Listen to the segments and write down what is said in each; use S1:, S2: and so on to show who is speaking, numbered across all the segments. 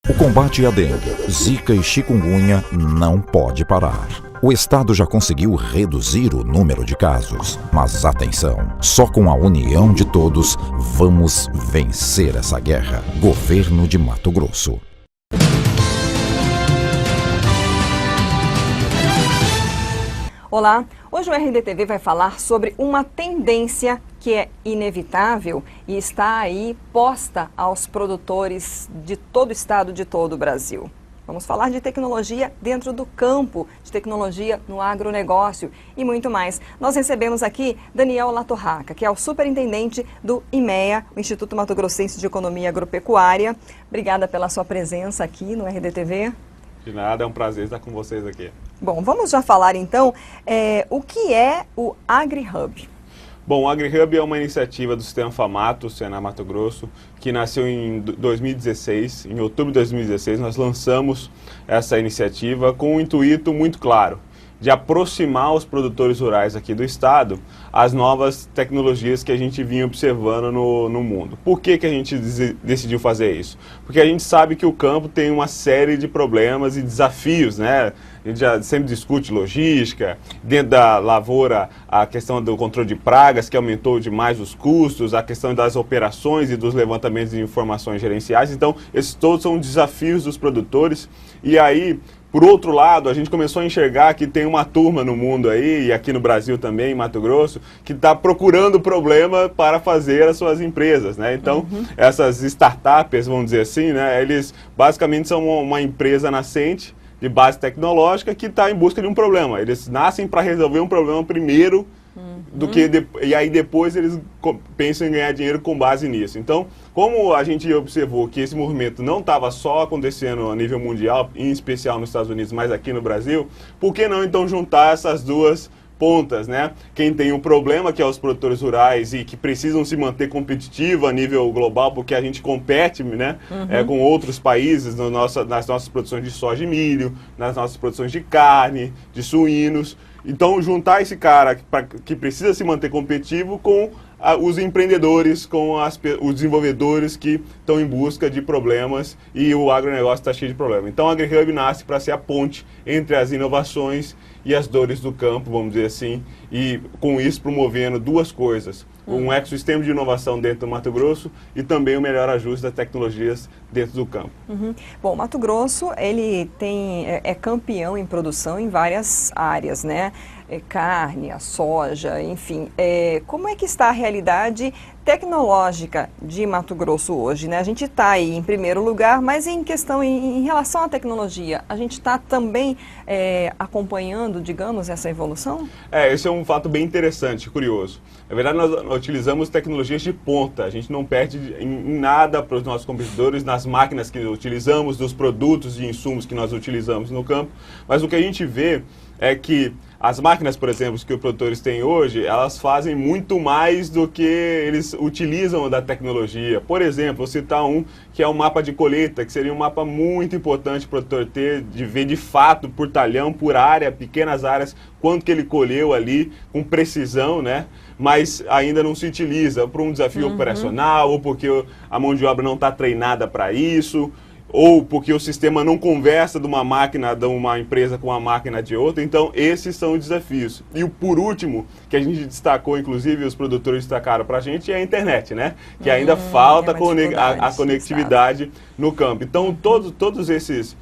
S1: O combate à dengue, zika e chikungunya não pode parar. O Estado já conseguiu reduzir o número de casos, mas atenção, só com a união de todos vamos vencer essa guerra. Governo de Mato Grosso.
S2: Olá, hoje o RDTV vai falar sobre uma tendência que é inevitável e está aí posta aos produtores de todo o estado, de todo o Brasil. Vamos falar de tecnologia dentro do campo, de tecnologia no agronegócio e muito mais. Nós recebemos aqui Daniel Latorraca, que é o superintendente do IMEA, o Instituto Mato Grossense de Economia Agropecuária. Obrigada pela sua presença aqui no RDTV.
S3: De nada, é um prazer estar com vocês aqui.
S2: Bom, vamos já falar então o que é o AgriHub.
S3: Bom, o AgriHub é uma iniciativa do Sistema Famato, Senar Mato Grosso, que nasceu em 2016. Em outubro de 2016, nós lançamos essa iniciativa com um intuito muito claro, de aproximar os produtores rurais aqui do estado às novas tecnologias que a gente vinha observando no mundo. Por que a gente decidiu fazer isso? Porque a gente sabe que o campo tem uma série de problemas e desafios, né? A gente já sempre discute logística, dentro da lavoura a questão do controle de pragas, que aumentou demais os custos, a questão das operações e dos levantamentos de informações gerenciais. Então, esses todos são desafios dos produtores. E aí, por outro lado, a gente começou a enxergar que tem uma turma no mundo aí, e aqui no Brasil também, em Mato Grosso, que está procurando problema para fazer as suas empresas, né? Então, essas startups, vamos dizer assim, né? Eles basicamente são uma empresa nascente, de base tecnológica, que está em busca de um problema. Eles nascem para resolver um problema primeiro, e aí depois eles pensam em ganhar dinheiro com base nisso. Então, como a gente observou que esse movimento não estava só acontecendo a nível mundial, em especial nos Estados Unidos, mas aqui no Brasil, por que não então juntar essas duas pontas, né? Quem tem um problema, que é os produtores rurais e que precisam se manter competitivos a nível global, porque a gente compete, né, com outros países nas nossas produções de soja e milho, nas nossas produções de carne, de suínos. Então, juntar esse cara que precisa se manter competitivo com os empreendedores, com os desenvolvedores que estão em busca de problemas, e o agronegócio está cheio de problemas. Então, a AgriHub nasce para ser a ponte entre as inovações e as dores do campo, vamos dizer assim, e com isso promovendo duas coisas: um ecossistema de inovação dentro do Mato Grosso e também o melhor ajuste das tecnologias dentro do campo.
S2: Bom, Mato Grosso, ele é campeão em produção em várias áreas, né? Carne, a soja, enfim. Como é que está a realidade tecnológica de Mato Grosso hoje, né? A gente está aí em primeiro lugar, mas em relação à tecnologia, a gente está também acompanhando, digamos, essa evolução?
S3: Esse é um fato bem interessante, curioso. Na verdade, nós utilizamos tecnologias de ponta. A gente não perde em nada para os nossos competidores nas máquinas que utilizamos, dos produtos e insumos que nós utilizamos no campo. Mas o que a gente vê é que as máquinas, por exemplo, que os produtores têm hoje, elas fazem muito mais do que eles utilizam da tecnologia. Por exemplo, vou citar um que é o mapa de colheita, que seria um mapa muito importante para o produtor ter, de ver de fato, por talhão, por área, pequenas áreas, quanto que ele colheu ali, com precisão, né? Mas ainda não se utiliza por um desafio operacional, ou porque a mão de obra não está treinada para isso, ou porque o sistema não conversa de uma máquina de uma empresa com a máquina de outra. Então, esses são os desafios. E o por último, que a gente destacou, inclusive os produtores destacaram para a gente, é a internet, né? Que ainda falta a conectividade no campo. Então, todos esses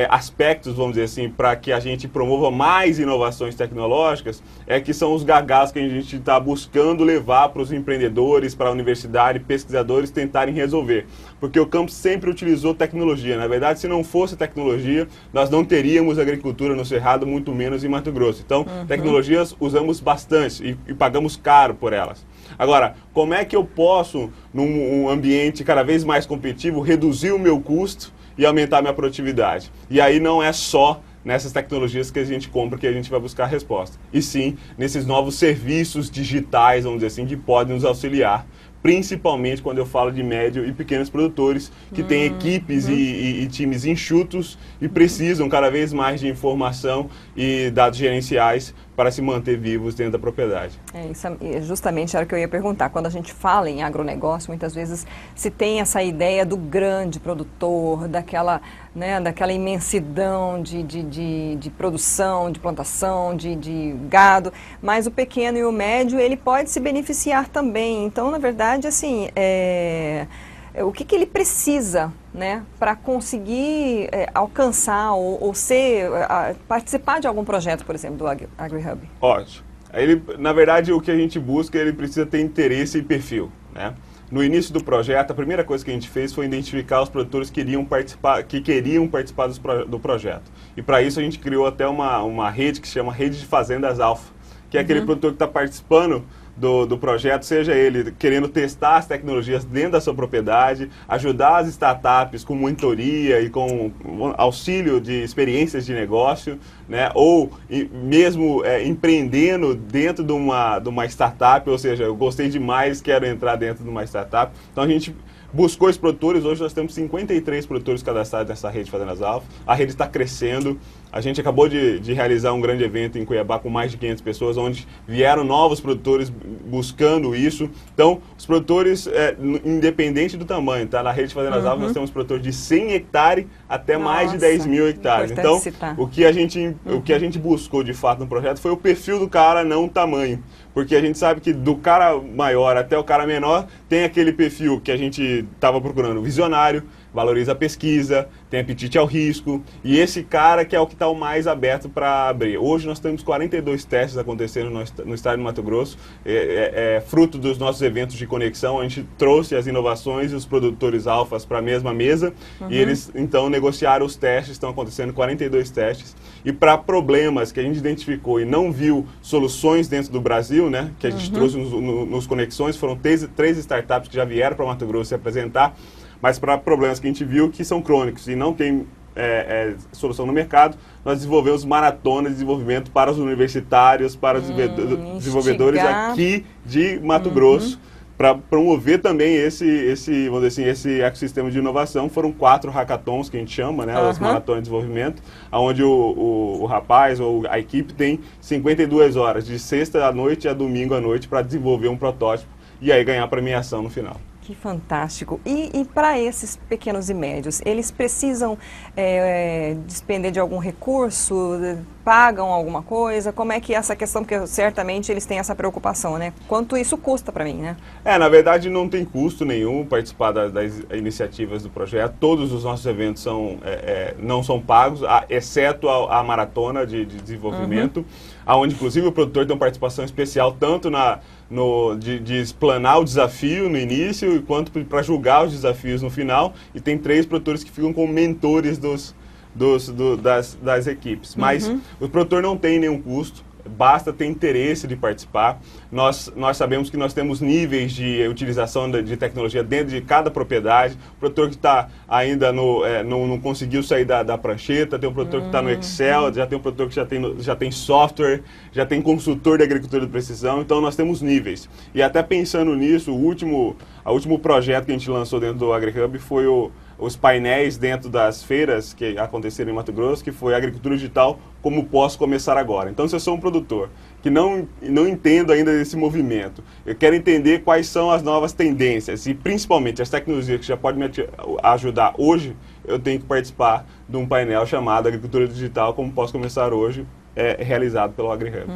S3: aspectos, vamos dizer assim, para que a gente promova mais inovações tecnológicas, que são os gargalos que a gente está buscando levar para os empreendedores, para a universidade, pesquisadores tentarem resolver. Porque o campo sempre utilizou tecnologia. Na verdade, se não fosse tecnologia, nós não teríamos agricultura no Cerrado, muito menos em Mato Grosso. Então, tecnologias usamos bastante e pagamos caro por elas. Agora, como é que eu posso, num ambiente cada vez mais competitivo, reduzir o meu custo e aumentar a minha produtividade? E aí não é só nessas tecnologias que a gente compra que a gente vai buscar a resposta. E sim, nesses novos serviços digitais, vamos dizer assim, que podem nos auxiliar, principalmente quando eu falo de médio e pequenos produtores que têm equipes e times enxutos e precisam cada vez mais de informação e dados gerenciais para se manter vivos dentro da propriedade.
S2: Isso justamente era o que eu ia perguntar. Quando a gente fala em agronegócio, muitas vezes se tem essa ideia do grande produtor, daquela imensidão de produção, de plantação, de gado, mas o pequeno e o médio, ele pode se beneficiar também. Então, na verdade, assim, o que ele precisa, né, para conseguir alcançar ou participar de algum projeto, por exemplo, do AgriHub?
S3: Ótimo. Ele, na verdade, o que a gente busca, ele precisa ter interesse e perfil, né? No início do projeto, a primeira coisa que a gente fez foi identificar os produtores que queriam participar do projeto. E para isso a gente criou até uma rede que se chama Rede de Fazendas Alfa, que é aquele produtor que está participando do projeto, seja ele querendo testar as tecnologias dentro da sua propriedade, ajudar as startups com mentoria e com auxílio de experiências de negócio, né? Ou mesmo empreendendo dentro de uma startup, ou seja, eu gostei demais, quero entrar dentro de uma startup. Então a gente buscou os produtores, hoje nós temos 53 produtores cadastrados nessa rede Fazendas Alfa. A rede está crescendo. A gente acabou de realizar um grande evento em Cuiabá com mais de 500 pessoas, onde vieram novos produtores buscando isso. Então, os produtores, independente do tamanho, tá? Na rede Fazendas Alfa nós temos produtores de 100 hectares até mais de 10 mil hectares. Então, o que a gente buscou de fato no projeto foi o perfil do cara, não o tamanho. Porque a gente sabe que do cara maior até o cara menor tem aquele perfil que a gente estava procurando, visionário, valoriza a pesquisa, tem apetite ao risco, e esse cara que é o que está o mais aberto para abrir. Hoje nós temos 42 testes acontecendo no estado de Mato Grosso, fruto dos nossos eventos de conexão. A gente trouxe as inovações e os produtores alfas para a mesma mesa, e eles então negociaram os testes, estão acontecendo 42 testes, e para problemas que a gente identificou e não viu soluções dentro do Brasil, né, que a gente trouxe nos conexões, foram três startups que já vieram para Mato Grosso se apresentar, mas para problemas que a gente viu que são crônicos e não tem solução no mercado, nós desenvolvemos maratonas de desenvolvimento para os universitários, para os desenvolvedores aqui de Mato Grosso, para promover também vamos dizer assim, esse ecossistema de inovação. Foram 4 hackathons, que a gente chama, né, as maratonas de desenvolvimento, onde o rapaz ou a equipe tem 52 horas, de sexta à noite a domingo à noite, para desenvolver um protótipo e aí ganhar premiação no final.
S2: Que fantástico. E para esses pequenos e médios, eles precisam despender de algum recurso, pagam alguma coisa? Como é que é essa questão? Porque certamente eles têm essa preocupação, né? Quanto isso custa para mim, né?
S3: Na verdade não tem custo nenhum participar das iniciativas do projeto. Todos os nossos eventos não são pagos, exceto a maratona de desenvolvimento, onde inclusive o produtor tem uma participação especial tanto de explanar o desafio no início, quanto para julgar os desafios no final, e tem 3 produtores que ficam como mentores das equipes. Mas o produtor não tem nenhum custo, basta ter interesse de participar. Nós sabemos que nós temos níveis de utilização de tecnologia dentro de cada propriedade. O produtor que está ainda não conseguiu sair da prancheta, tem um produtor que está no Excel, já tem um produtor que já tem software, já tem consultor de agricultura de precisão. Então nós temos níveis. E até pensando nisso, o último projeto que a gente lançou dentro do AgriHub foi os painéis dentro das feiras que aconteceram em Mato Grosso, que foi Agricultura Digital, como posso começar agora. Então, se eu sou um produtor que não entendo ainda desse movimento, eu quero entender quais são as novas tendências e principalmente as tecnologias que já podem me ajudar hoje, eu tenho que participar de um painel chamado Agricultura Digital, como posso começar hoje, realizado pelo AgriHub.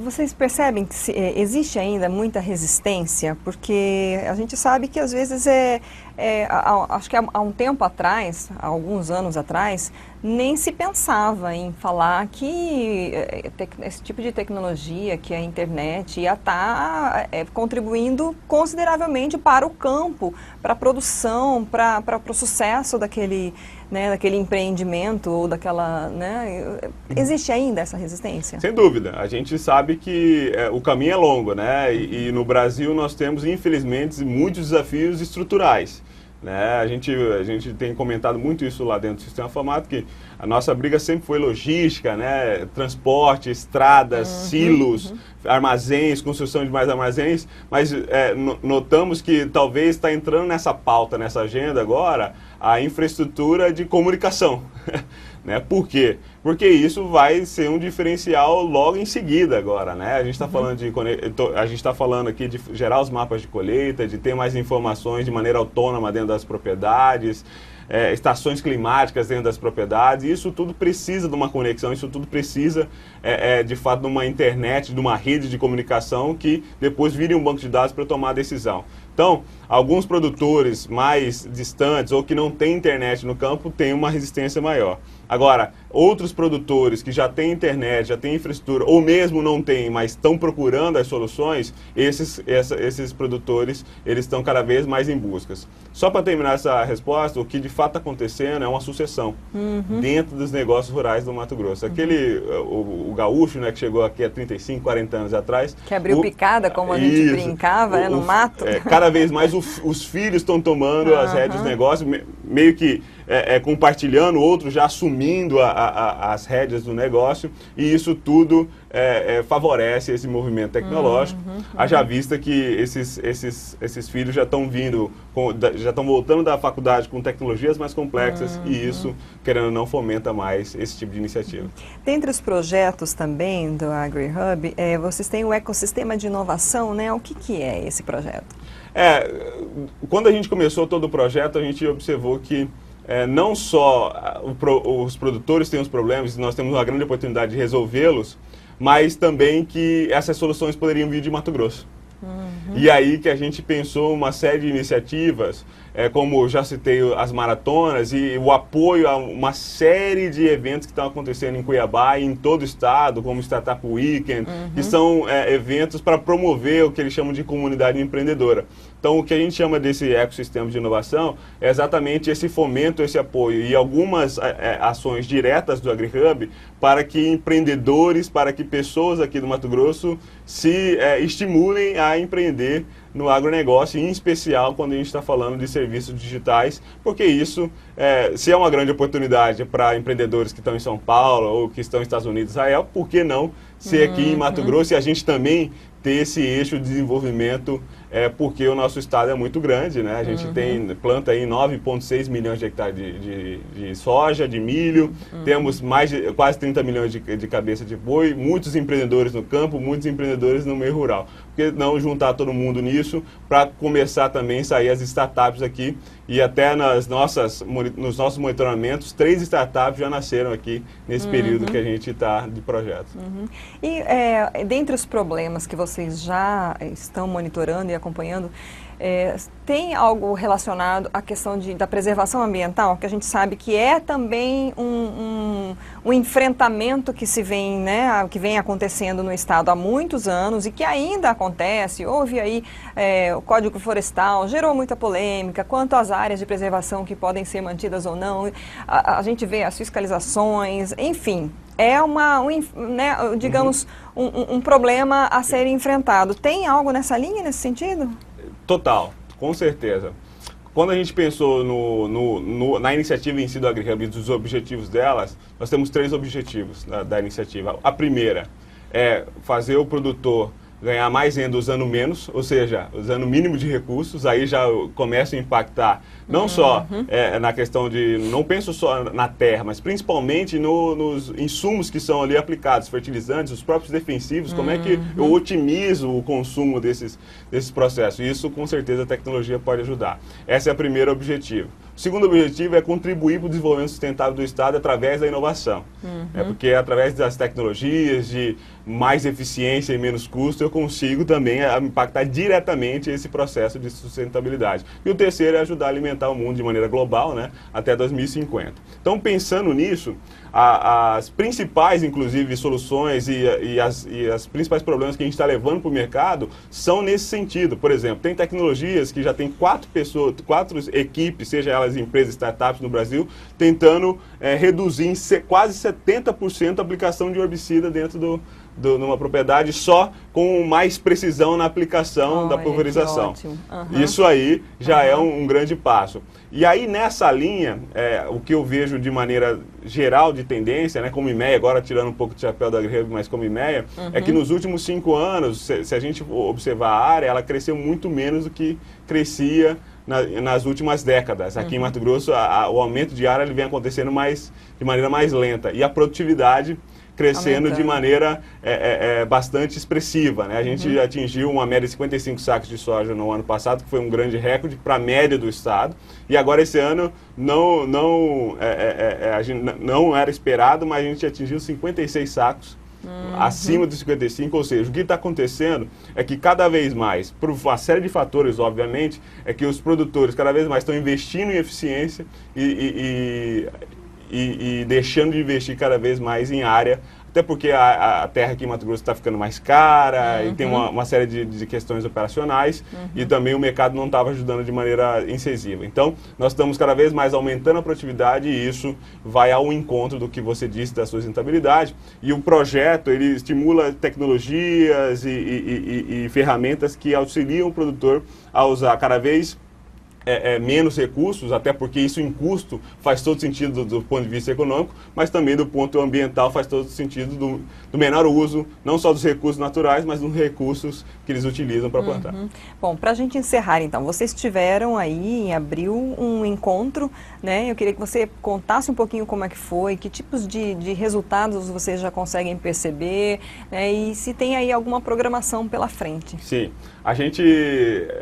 S2: Vocês percebem que existe ainda muita resistência? Porque a gente sabe que às vezes acho que há um tempo atrás, há alguns anos atrás, nem se pensava em falar que esse tipo de tecnologia, que a internet ia estar contribuindo consideravelmente para o campo, para a produção, para o sucesso daquele empreendimento ou daquela, né? Existe ainda essa resistência?
S3: Sem dúvida. A gente sabe que o caminho é longo, né? E no Brasil nós temos, infelizmente, muitos desafios estruturais. Né? A gente tem comentado muito isso lá dentro do Sistema Famato, que a nossa briga sempre foi logística, né? Transporte, estradas, silos, armazéns, construção de mais armazéns, mas notamos que talvez está entrando nessa pauta, nessa agenda agora, a infraestrutura de comunicação. Né? Por quê? Porque isso vai ser um diferencial logo em seguida agora, né? A gente está falando aqui de gerar os mapas de colheita, de ter mais informações de maneira autônoma dentro das propriedades, estações climáticas dentro das propriedades. Isso tudo precisa de uma conexão, isso tudo precisa, de fato, de uma internet, de uma rede de comunicação que depois vire um banco de dados para tomar a decisão. Então, alguns produtores mais distantes ou que não têm internet no campo têm uma resistência maior. Agora, outros produtores que já têm internet, já têm infraestrutura, ou mesmo não têm, mas estão procurando as soluções, esses produtores, eles estão cada vez mais em buscas. Só para terminar essa resposta, o que de fato está acontecendo é uma sucessão dentro dos negócios rurais do Mato Grosso. O gaúcho, né, que chegou aqui há 35, 40 anos atrás... Que
S2: abriu picada, como a gente brincava, no mato.
S3: Cada vez mais os filhos estão tomando as rédeas do negócio, meio que compartilhando, outros já assumindo as rédeas do negócio, e isso tudo favorece esse movimento tecnológico. Haja vista que esses filhos já estão vindo, já estão voltando da faculdade com tecnologias mais complexas, e isso, querendo ou não, fomenta mais esse tipo de iniciativa.
S2: Dentre os projetos também do AgriHub, vocês têm o ecossistema de inovação, né? O que é esse projeto?
S3: Quando a gente começou todo o projeto, a gente observou que não só os produtores têm os problemas, e nós temos uma grande oportunidade de resolvê-los, mas também que essas soluções poderiam vir de Mato Grosso. E aí que a gente pensou uma série de iniciativas, como já citei as maratonas e o apoio a uma série de eventos que estão acontecendo em Cuiabá e em todo o estado, como o Startup Weekend, que são eventos para promover o que eles chamam de comunidade empreendedora. Então, o que a gente chama desse ecossistema de inovação é exatamente esse fomento, esse apoio e algumas ações diretas do AgriHub para que empreendedores, para que pessoas aqui do Mato Grosso se estimulem a empreender no agronegócio, em especial quando a gente está falando de serviços digitais, porque isso, se é uma grande oportunidade para empreendedores que estão em São Paulo ou que estão nos Estados Unidos, Israel, por que não ser aqui em Mato Grosso e a gente também ter esse eixo de desenvolvimento, porque o nosso estado é muito grande, né? A gente planta aí 9,6 milhões de hectares de soja, de milho, temos quase 30 milhões de cabeça de boi, muitos empreendedores no campo, muitos empreendedores no meio rural. Por que não juntar todo mundo nisso para começar também a sair as startups aqui? E até nos nossos monitoramentos, 3 startups já nasceram aqui nesse período que a gente está de projeto.
S2: E dentre os problemas que vocês já estão monitorando e acompanhando, tem algo relacionado à questão da preservação ambiental, que a gente sabe que é também um enfrentamento que que vem acontecendo no estado há muitos anos e que ainda acontece. Houve aí o Código Florestal, gerou muita polêmica quanto às áreas de preservação que podem ser mantidas ou não. A gente vê as fiscalizações, enfim. Digamos, um problema a ser enfrentado. Tem algo nessa linha, nesse sentido?
S3: Total, com certeza. Quando a gente pensou na iniciativa em si do AgriHub e dos objetivos delas, nós temos 3 objetivos da iniciativa. A primeira é fazer o produtor ganhar mais renda usando menos, ou seja, usando o mínimo de recursos, aí já começa a impactar não só na questão de, não penso só na terra, mas principalmente nos insumos que são ali aplicados, fertilizantes, os próprios defensivos, como é que eu otimizo o consumo desses processos. Isso, com certeza, a tecnologia pode ajudar. Esse é o primeiro objetivo. O segundo objetivo é contribuir para o desenvolvimento sustentável do Estado através da inovação. Porque através das tecnologias, de mais eficiência e menos custo, eu consigo também impactar diretamente esse processo de sustentabilidade. E o terceiro é ajudar a alimentar o mundo de maneira global, né, até 2050. Então, pensando nisso, as principais, inclusive, soluções e as principais problemas que a gente está levando para o mercado são nesse sentido. Por exemplo, tem tecnologias que já tem 4 equipes, seja ela as empresas, startups no Brasil, tentando reduzir em quase 70% a aplicação de herbicida dentro numa propriedade, só com mais precisão na aplicação da pulverização. Isso aí já é um grande passo. E aí nessa linha, o que eu vejo de maneira geral de tendência, né, como IMEA, agora tirando um pouco de chapéu da AgriHub, mas como IMEA, é que nos últimos 5 anos, se a gente observar a área, ela cresceu muito menos do que crescia nas últimas décadas. Aqui em Mato Grosso, o aumento de área ele vem acontecendo de maneira mais lenta. E a produtividade crescendo de maneira bastante expressiva, né? A gente atingiu uma média de 55 sacos de soja no ano passado, que foi um grande recorde para a média do estado. E agora esse ano a gente não era esperado, mas a gente atingiu 56 sacos acima dos 55, ou seja, o que está acontecendo é que cada vez mais, por uma série de fatores, obviamente, é que os produtores cada vez mais estão investindo em eficiência e deixando de investir cada vez mais em área, até porque a terra aqui em Mato Grosso está ficando mais cara e tem uma série de questões operacionais e também o mercado não estava ajudando de maneira incisiva. Então, nós estamos cada vez mais aumentando a produtividade e isso vai ao encontro do que você disse da sustentabilidade. E o projeto, ele estimula tecnologias e ferramentas que auxiliam o produtor a usar cada vez menos recursos, até porque isso em custo faz todo sentido do ponto de vista econômico, mas também do ponto ambiental faz todo sentido do menor uso, não só dos recursos naturais, mas dos recursos que eles utilizam para plantar.
S2: Bom, para a gente encerrar então, vocês tiveram aí em abril um encontro, né? Eu queria que você contasse um pouquinho como é que foi, que tipos de resultados vocês já conseguem perceber, né? E se tem aí alguma programação pela frente.
S3: Sim, a gente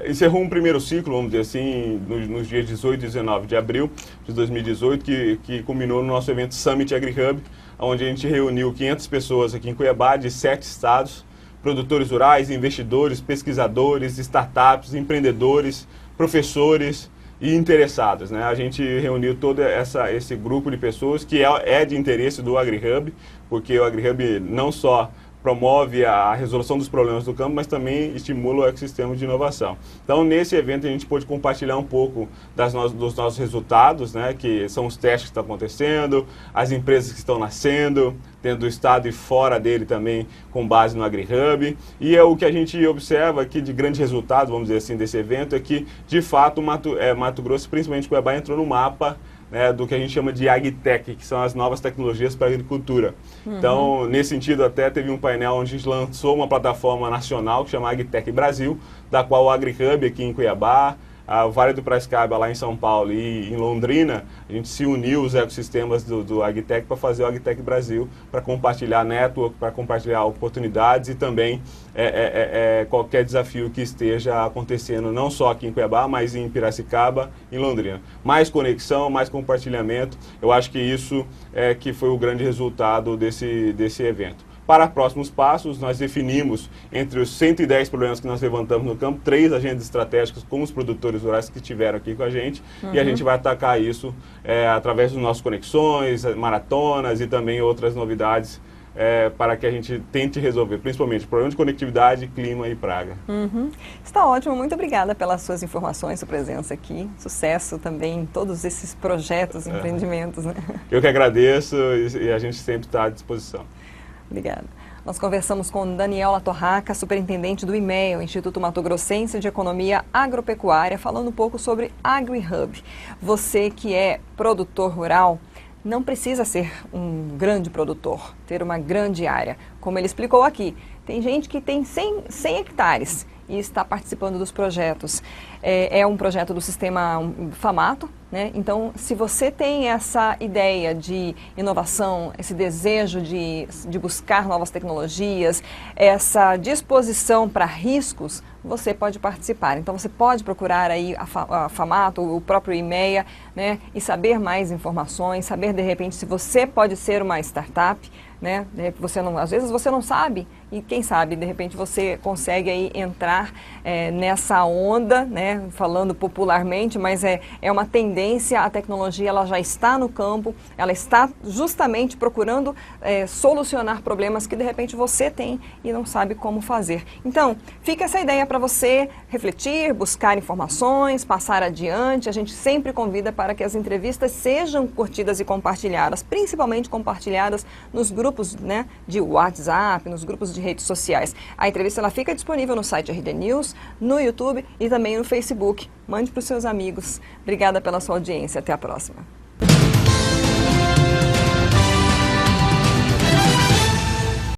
S3: encerrou um primeiro ciclo, vamos dizer assim, nos dias 18 e 19 de abril de 2018, que culminou no nosso evento Summit AgriHub, onde a gente reuniu 500 pessoas aqui em Cuiabá, de 7 estados, produtores rurais, investidores, pesquisadores, startups, empreendedores, professores e interessados, né? A gente reuniu todo esse grupo de pessoas que é de interesse do AgriHub, porque o AgriHub não só promove a resolução dos problemas do campo, mas também estimula o ecossistema de inovação. Então, nesse evento, a gente pôde compartilhar um pouco dos nossos resultados, né, que são os testes que estão acontecendo, as empresas que estão nascendo, dentro do estado e fora dele também, com base no AgriHub. E o que a gente observa aqui de grande resultado, vamos dizer assim, desse evento, é que, de fato, Mato Grosso, principalmente Cuiabá, entrou no mapa, né, do que a gente chama de AgTech, que são as novas tecnologias para a agricultura. Então, nesse sentido, até teve um painel onde a gente lançou uma plataforma nacional que chama AgTech Brasil, da qual o AgriHub aqui em Cuiabá, o Vale do Piracicaba lá em São Paulo e em Londrina, a gente se uniu os ecossistemas do AgTech para fazer o AgTech Brasil, para compartilhar network, para compartilhar oportunidades e também qualquer desafio que esteja acontecendo, não só aqui em Cuiabá, mas em Piracicaba e em Londrina. Mais conexão, mais compartilhamento, eu acho que isso que foi o grande resultado desse evento. Para próximos passos, nós definimos entre os 110 problemas que nós levantamos no campo, 3 agendas estratégicas com os produtores rurais que estiveram aqui com a gente, e a gente vai atacar isso através das nossas conexões, maratonas e também outras novidades para que a gente tente resolver, principalmente, problema de conectividade, clima e praga.
S2: Está ótimo, muito obrigada pelas suas informações, sua presença aqui. Sucesso também em todos esses projetos, empreendimentos. Né?
S3: Eu que agradeço e a gente sempre está à disposição.
S2: Obrigada. Nós conversamos com Daniel Latorraca, superintendente do IMEA, o Instituto Mato Grossense de Economia Agropecuária, falando um pouco sobre AgriHub. Você que é produtor rural, não precisa ser um grande produtor, ter uma grande área. Como ele explicou aqui, tem gente que tem 100 hectares e está participando dos projetos. É um projeto do sistema FAMATO, né? Então, se você tem essa ideia de inovação, esse desejo de buscar novas tecnologias, essa disposição para riscos, você pode participar. Então, você pode procurar aí a FAMATO, o próprio IMEA, né? E saber mais informações, saber, de repente, se você pode ser uma startup, né? Às vezes você não sabe e quem sabe, de repente, você consegue aí entrar nessa onda, né? Falando popularmente, mas é uma tendência, a tecnologia ela já está no campo, ela está justamente procurando solucionar problemas que de repente você tem e não sabe como fazer. Então, fica essa ideia para você refletir, buscar informações, passar adiante. A gente sempre convida para para que as entrevistas sejam curtidas e compartilhadas, principalmente compartilhadas nos grupos, né, de WhatsApp, nos grupos de redes sociais. A entrevista ela fica disponível no site RD News, no YouTube e também no Facebook. Mande para os seus amigos. Obrigada pela sua audiência. Até a próxima.